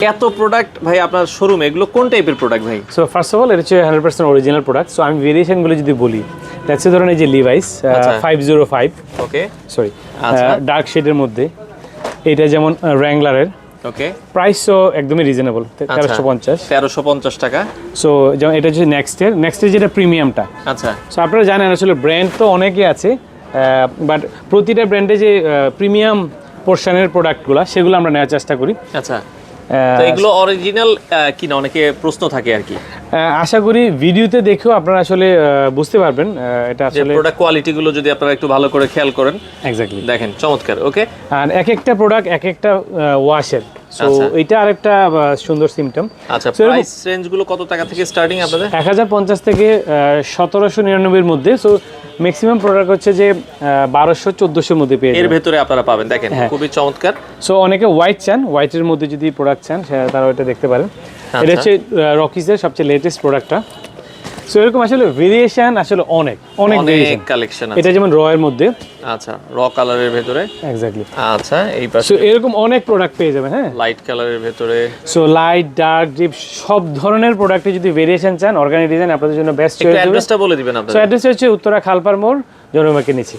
এত প্রোডাক্ট ভাই আপনার শোরুমে এগুলো কোন টাইপের প্রোডাক্ট ভাই? সো ফার্স্ট অফ অল এটা হচ্ছে 100% অরিজিনাল প্রোডাক্ট। সো আমি ভেরিয়েশনগুলো যদি বলি, দ্যাটস এ ধরনের যে লিভাইস 505, ওকে সরি আচ্ছা ডার্ক শেডের মধ্যে, এটা যেমন র্যাঙ্গলারের ওকে প্রাইসও একদমই রিজনেবল, 1350 টাকা। সো যেমন এটা হচ্ছে নেক্সটের যেটা প্রিমিয়ামটা। আচ্ছা সো আপনারা জানেন আসলে ব্র্যান্ড তো অনেকই আছে, বাট প্রতিটা ব্র্যান্ডে যে প্রিমিয়াম পোর্শনের প্রোডাক্টগুলো সেগুলো আমরা নেওয়ার চেষ্টা করি। আচ্ছা তো এগুলো অরিজিনাল কিনা অনেকে প্রশ্ন থাকে আর কি। আশা করি ভিডিওতে দেখেও আপনারা আসলে বুঝতে পারবেন এটা আসলে প্রোডাক্ট কোয়ালিটি গুলো যদি আপনারা একটু ভালো করে খেয়াল করেন। এক্স্যাক্টলি দেখেন চমৎকার। ওকে আর এক একটা প্রোডাক্ট এক একটা ওয়াশের, সো এটা আরেকটা সুন্দর সিম্পটম। আচ্ছা প্রাইস রেঞ্জ গুলো কত টাকা থেকে স্টার্টিং আপনাদের? 1050 থেকে 1799 এর মধ্যে। সো ম্যাক্সিমাম প্রোডাক্ট হচ্ছে যে 1200-1400 এর মধ্যে পেয়ে যাবেন। এর ভেতরে আপনারা পাবেন, দেখেন খুবই চমৎকার। সো অনেকে হোয়াইট চান, হোয়াইটের মধ্যে যদি প্রোডাক্ট চান তারা এটা দেখতে পারেন। এটা হচ্ছে রকিসের সবচেয়ে লেটেস্ট প্রোডাক্টটা। সো এরকম আসলে ভেরিয়েশন আসলে অনেক কালেকশন আছে। এটা যেমন র এর মধ্যে, আচ্ছা র কালারের ভেতরে, এক্স্যাক্টলি। আচ্ছা এই পাশে সো এরকম অনেক প্রোডাক্ট পেয়ে যাবেন। হ্যাঁ, লাইট কালারের ভেতরে, সো লাইট ডার্ক ডিপ সব ধরনের প্রোডাক্টে যদি ভেরিয়েশন চান, অর্গানিক ডিজাইন আপনাদের জন্য বেস্ট চয়েস। অ্যাড্রেসটা বলে দিবেন আপনাদের। সো অ্যাড্রেস হচ্ছে উত্তরা খালপার মোড়, জনমাকে নিচে।